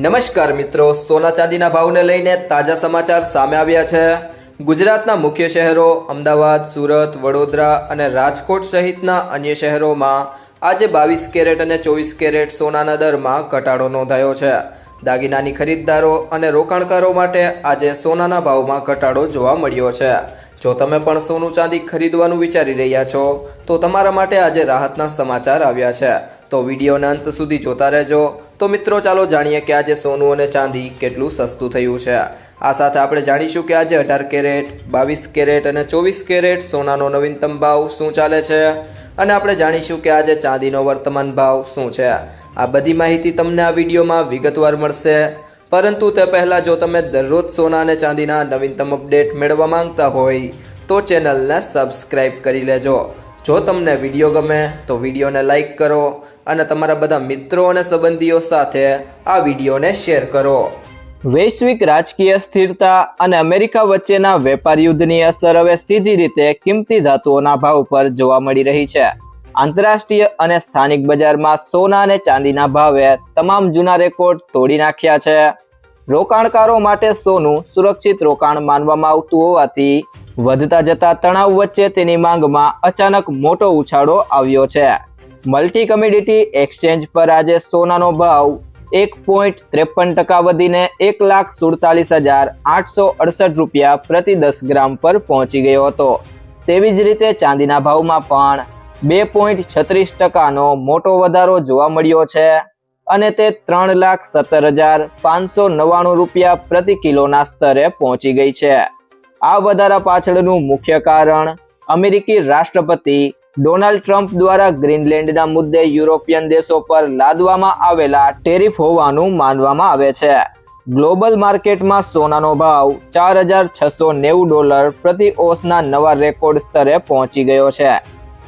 નમસ્કાર મિત્રો, સોના ચાંદીના ભાવને લઈને તાજા સમાચાર સામે આવ્યા છે। ગુજરાતના મુખ્ય શહેરો અમદાવાદ, સુરત, વડોદરા અને રાજકોટ સહિતના અન્ય શહેરોમાં આજે 22 કેરેટ અને 24 કેરેટ સોનાના દરમાં ઘટાડો નોંધાયો છે। દાગીનાની ખરીદદારો અને રોકાણકારો માટે આજે સોનાના ભાવમાં ઘટાડો જોવા મળ્યો છે। જો તમે પણ સોનું ચાંદી ખરીદવાનું વિચારી રહ્યા છો તો તમારા માટે આજે રાહતના સમાચાર આવ્યા છે, તો વિડીયોના અંત સુધી જોતા રહેજો। તો મિત્રો ચાલો જાણીએ કે આજે સોનું અને ચાંદી કેટલું સસ્તું થયું છે। આ સાથે આપણે જાણીશું કે આજે 18 કેરેટ, 22 કેરેટ અને 24 કેરેટ સોનાનો નવીનતમ ભાવ શું ચાલે છે અને આપણે જાણીશું કે આજે ચાંદીનો વર્તમાન ભાવ શું છે। આ બધી માહિતી તમને આ વિડીયોમાં વિગતવાર મળશે, પરંતુ તે પહેલાં જો તમે દરરોજ સોના અને ચાંદીના નવીનતમ અપડેટ મેળવવા માંગતા હોય તો ચેનલને સબસ્ક્રાઈબ કરી લેજો। જો તમને વિડીયો ગમે તો વિડીયોને લાઈક કરો અને તમારા બધા મિત્રો અને સંબંધીઓ સાથે આ વિડીયોને શેર કરો। વૈશ્વિક રાજકીય સ્થિરતા અને અમેરિકા વચ્ચેના વેપાર યુદ્ધની અસર હવે સીધી રીતે કિંમતી ધાતુઓના ભાવ પર જોવા મળી રહી છે। આંતરરાષ્ટ્રીય અને સ્થાનિક બજારમાં સોના અને ચાંદીના ભાવે તમામ જૂના રેકોર્ડ તોડી નાખ્યા છે। રોકાણકારો માટે સોનું સુરક્ષિત રોકાણ માનવામાં આવતું હોવાથી વધતા જતા તણાવ વચ્ચે તેની માંગમાં અચાનક મોટો ઉછાળો આવ્યો છે। મલ્ટી કમોડિટી એક્સચેન્જ પર આજે સોનાનો ભાવ 1.53% વધીને 1,47,868 રૂપિયા પ્રતિ 10 ગ્રામ પર પહોંચી ગયો હતો। તેવી જ રીતે ચાંદીના ભાવમાં પણ 2.36%નો મોટો વધારો જોવા મળ્યો છે અને તે 3,17,599 રૂપિયા પ્રતિ કિલોના સ્તરે પહોંચી ગઈ છે। આ વધારા પાછળનું મુખ્ય કારણ અમેરિકી રાષ્ટ્રપતિ ડોનાલ્ડ ટ્રમ્પ દ્વારા ગ્રીનલેન્ડના મુદ્દે યુરોપિયન દેશો પર લાદવામાં આવેલા ટેરિફ હોવાનું માનવામાં આવે છે। ગ્લોબલ માર્કેટમાં સોનાનો ભાવ $4,690 પ્રતિ ઓસના નવા રેકોર્ડ સ્તરે પહોંચી ગયો છે।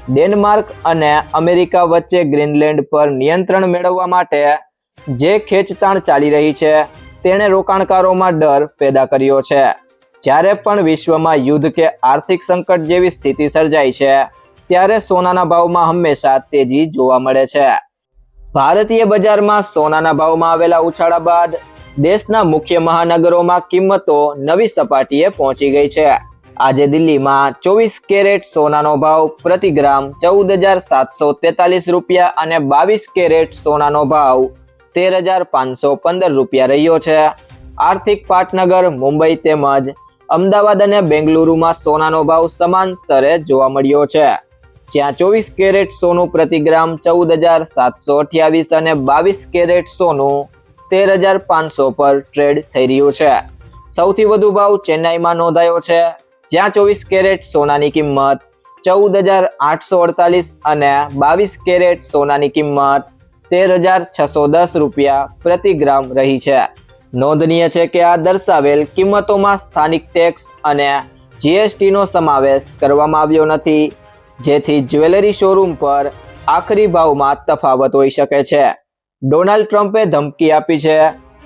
ડેનમાર્ક અને અમેરિકા વચ્ચે ગ્રીનલેન્ડ પર નિયંત્રણ મેળવવા માટે જે ખેંચતાણ ચાલી રહી છે તેણે રોકાણકારોમાં ડર પેદા કર્યો છે। જ્યારે પણ વિશ્વમાં યુદ્ધ કે આર્થિક સંકટ જેવી સ્થિતિ સર્જાય છે ત્યારે સોનાના ભાવમાં હંમેશા તેજી જોવા મળે છે। ભારતીય બજારમાં સોનાના ભાવમાં આવેલા ઉછાળા બાદ દેશના મુખ્ય મહાનગરોમાં કિંમતો નવી સપાટીએ પહોંચી ગઈ છે। આજે દિલ્હીમાં 24 કેરેટ સોનાનો ભાવ પ્રતિ ગ્રામ 14,743 રૂપિયા અને 22 કેરેટ સોનાનો ભાવ 13,515 રૂપિયા રહ્યો છે। આર્થિક પાટનગર મુંબઈ તેમજ અમદાવાદ અને બેંગલુરુમાં સોનાનો ભાવ સમાન સ્તરે જોવા મળ્યો છે, જ્યાં 24 કેરેટ સોનું પ્રતિ ગ્રામ 14,728 અને 22 કેરેટ સોનું 13,500 પર ટ્રેડ થઈ રહ્યું છે। સૌથી વધુ ભાવ ચેન્નાઈમાં નોંધાયો છે, જ્યાં 24 કેરેટ સોનાની કિંમત 14,848 અને 22 કેરેટ સોનાની કિંમત 13,610 રૂપિયા પ્રતિ ગ્રામ રહી છે। નોંધનીય છે કે આ દર્શાવેલ કિંમતોમાં સ્થાનિક ટેક્સ અને જીએસટીનો સમાવેશ કરવામાં આવ્યો નથી, જેથી જ્વેલરી શોરૂમ પર આખરી ભાવમાં તફાવત હોઈ શકે છે। ડોનાલ્ડ ટ્રમ્પે ધમકી આપી છે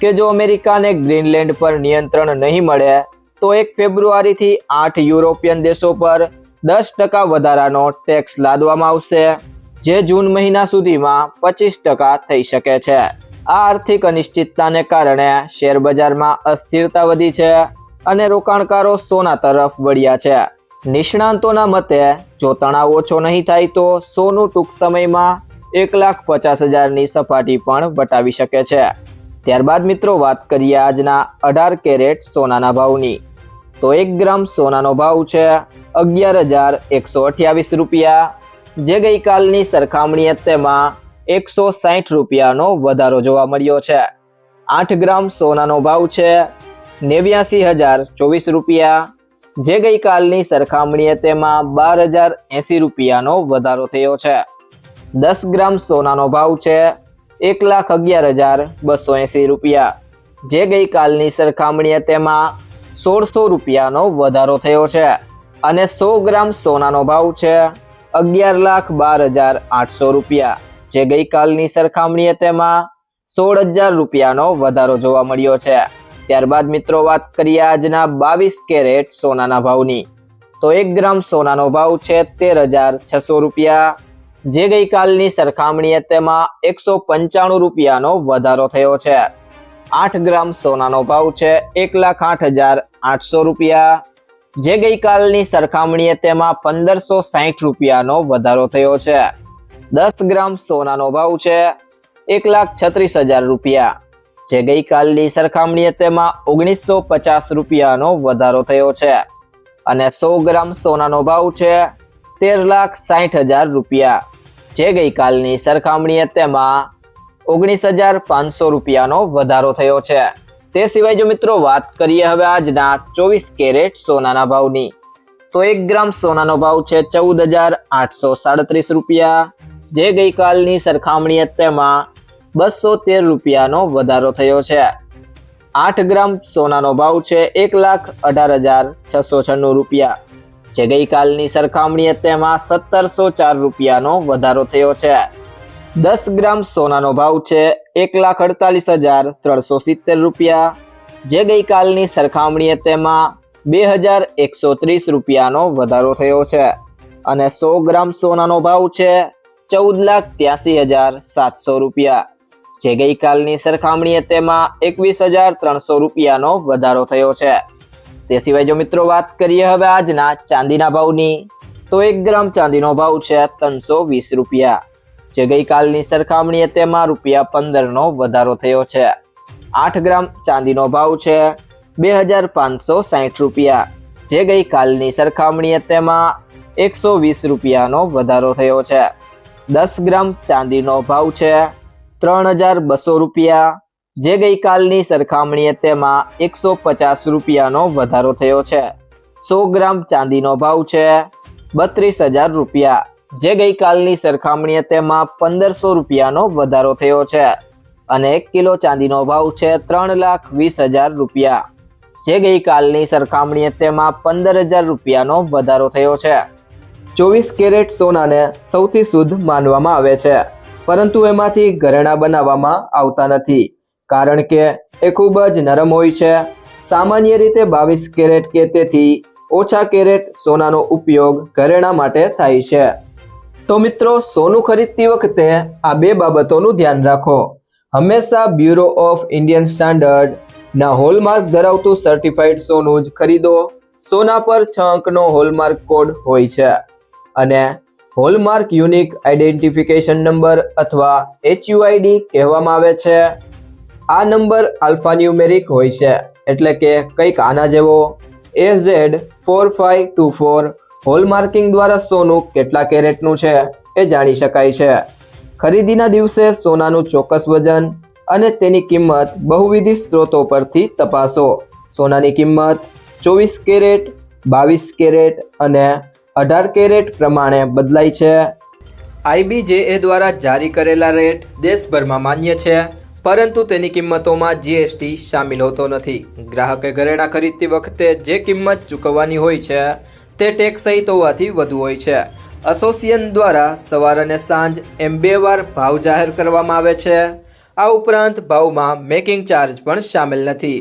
કે જો અમેરિકાને ગ્રીનલેન્ડ પર નિયંત્રણ નહીં મળે તો 1 ફેબ્રુઆરીથી 8 યુરોપિયન દેશો પર 10% વધારાનો ટેક્સ લાદવામાં આવશે, જે જૂન મહિના સુધીમાં 25% થઈ શકે છે। આ આર્થિક અનિશ્ચિતતાને કારણે શેર બજારમાં અસ્થિરતા વધી છે અને રોકાણકારો સોના તરફ વળ્યા છે। નિષ્ણાંતોના મતે જો તણાવ ઓછો નહીં થાય તો સોનું ટૂંક સમયમાં 1,50,000ની સપાટી પણ વટાવી શકે છે। ત્યારબાદ મિત્રો વાત કરીએ આજના 18 કેરેટ સોનાના ભાવની, તો 1 ગ્રામ સોનાનો ભાવ છે 11,128 રૂપિયા, જે ગઈકાલની સરખામણીએ તેમાં 160 રૂપિયાનો વધારો જોવા મળ્યો છે। 8 ગ્રામ સોનાનો ભાવ છે 89,024 રૂપિયા, જે ગઈકાલની સરખામણીએ તેમાં 12,080 રૂપિયાનો વધારો થયો છે। 10 ગ્રામ સોનાનો ભાવ છે 1,11,280 રૂપિયા, જે ગઈકાલની સરખામણીએ તેમાં 1,600 રૂપિયાનો વધારો થયો છે અને 100 ગ્રામ સોનાનો ભાવ છે 11,12,800 રૂપિયા, જે ગઈકાલની સરખામણીએ તેમાં 16,000 રૂપિયાનો વધારો જોવા મળ્યો છે। ત્યારબાદ મિત્રો વાત કરીએ આજના 22 કેરેટ સોનાના ભાવની, તો 1 ગ્રામ સોનાનો ભાવ છે 13,600 રૂપિયા, જે ગઈકાલની સરખામણીએ તેમાં 195 રૂપિયાનો વધારો થયો છે। 8 ગ્રામ સોનાનો ભાવ છે 1,08,800 રૂપિયા, જે ગઈકાલની સરખામણીએ તેમાં 1560 રૂપિયાનો વધારો થયો છે. 10 ગ્રામ સોનાનો ભાવ છે 1,36,000 રૂપિયા, જે ગઈકાલની સરખામણીએ તેમાં 1950 રૂપિયાનો વધારો થયો છે. અને 100 ગ્રામ સોનાનો ભાવ છે 13,60,000 રૂપિયા, જે ગઈકાલની સરખામણીએ તેમાં 19,500 રૂપિયાનો વધારો થયો છે. તે સિવાય જો મિત્રો વાત કરીએ હવે આજના 24 કેરેટ સોનાના ભાવની, તો 1 ગ્રામ સોનાનો ભાવ છે 14,837 રૂપિયા, જે ગઈકાલની સરખામણીએ તેમાં 213 રૂપિયાનો વધારો થયો છે. 8 ગ્રામ સોનાનો ભાવ છે 1,18,696 રૂપિયા, જે ગઈકાલની સરખામણીએ તેમાં 1,704 રૂપિયાનો વધારો થયો છે. 10 ગ્રામ સોનાનો ભાવ છે 1,48,370 રૂપિયા, જે ગઈકાલની સરખામણીએ તેમાં 2,130 રૂપિયાનો વધારો થયો છે. અને 100 ગ્રામ સોનાનો ભાવ છે 14,83,700 રૂપિયા, જે ગઈકાલની સરખામણીએ તેમાં 21,300 રૂપિયાનો વધારો થયો છે. તે સિવાય જો મિત્રો વાત કરીએ હવે આજના ચાંદીના ભાવની, તો 1 ગ્રામ ચાંદીનો ભાવ છે 320 રૂપિયા, જે ગઈકાલની સરખામણીએ તેમાં ₹15નો વધારો થયો છે. 8 ગ્રામ ચાંદીનો ભાવ છે 2,560 રૂપિયા, જે ગઈકાલની સરખામણીએ તેમાં 120 રૂપિયાનો વધારો થયો છે. 10 ગ્રામ ચાંદીનો ભાવ છે 3,200 રૂપિયા, જે ગઈકાલની સરખામણીએ તેમાં 150 રૂપિયાનો વધારો થયો છે. 100 ગ્રામ ચાંદીનો ભાવ છે 32,000 રૂપિયા, જે ગઈકાલની સરખામણીએ તેમાં 1,500 રૂપિયાનો વધારો થયો છે. અને 1 કિલો ચાંદીનો ભાવ છે 3,20,000 રૂપિયા, જે ગઈકાલની સરખામણીએ તેમાં 15,000 રૂપિયાનો વધારો થયો છે. 24 કેરેટ સોનાને સૌથી શુદ્ધ માનવામાં આવે છે, પરંતુ એમાંથી ઘરેણાં બનાવવામાં આવતા નથી, કારણ કે એ ખૂબ જ નરમ હોય છે. સામાન્ય રીતે 22 કેરેટ કે તેથી ઓછા કેરેટ સોનાનો ઉપયોગ ઘરેણાં માટે થાય છે. તો મિત્રો, સોનું ખરીદતી વખતે આ બે બાબતોનું ધ્યાન રાખો. હંમેશા બ્યુરો ઓફ ઇન્ડિયન સ્ટાન્ડર્ડ ના હોલમાર્ક ધરાવતું સર્ટિફાઈડ સોનું જ ખરીદો. સોના પર 6 અંકનો હોલમાર્ક કોડ હોય છે અને હોલમાર્ક યુનિક આઈડેન્ટિફિકેશન નંબર અથવા HUID કહેવામાં આવે છે. આ નંબર આલ્ફાન્યુમેરિક હોય છે, એટલે કે કંઈક આના જેવો AZ4524. હોલમાર્કિંગ દ્વારા સોનું કેટલા કેરેટનું છે એ જાણી શકાય છે. ખરીદીના દિવસે સોનાનું ચોક્કસ વજન અને તેની કિંમત બહુવિધ સ્ત્રોતો પરથી તપાસો. સોનાની કિંમત 24 કેરેટ, 22 કેરેટ અને 18 કેરેટ પ્રમાણે બદલાય છે. IBJA દ્વારા જારી કરેલા રેટ દેશભરમાં માન્ય છે, પરંતુ તેની કિંમતોમાં GST શામેલ હોતો નથી. ગ્રાહકે ઘરેણાં ખરીદતી વખતે જે કિંમત ચૂકવવાની હોય છે તે ટેક્સ સહિત હોવાથી વધુ હોય છે. એસોસિએશન દ્વારા સવાર અને સાંજ એમ 2 વાર ભાવ જાહેર કરવામાં આવે છે. આ ઉપરાંત ભાવમાં મેકિંગ ચાર્જ પણ શામેલ નથી.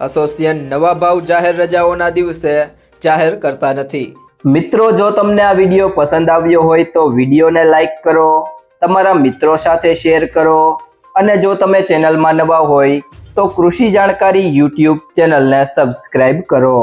એસોસિએશન નવા ભાવ જાહેર રજાઓના દિવસે જાહેર કરતા નથી. મિત્રો, જો તમને આ વિડીયો પસંદ આવ્યો હોય તો વિડીયોને લાઈક કરો, તમારા મિત્રો સાથે શેર કરો અને જો તમે ચેનલમાં નવા હોય તો કૃષિ જાણકારી YouTube ચેનલને સબસ્ક્રાઇબ કરો.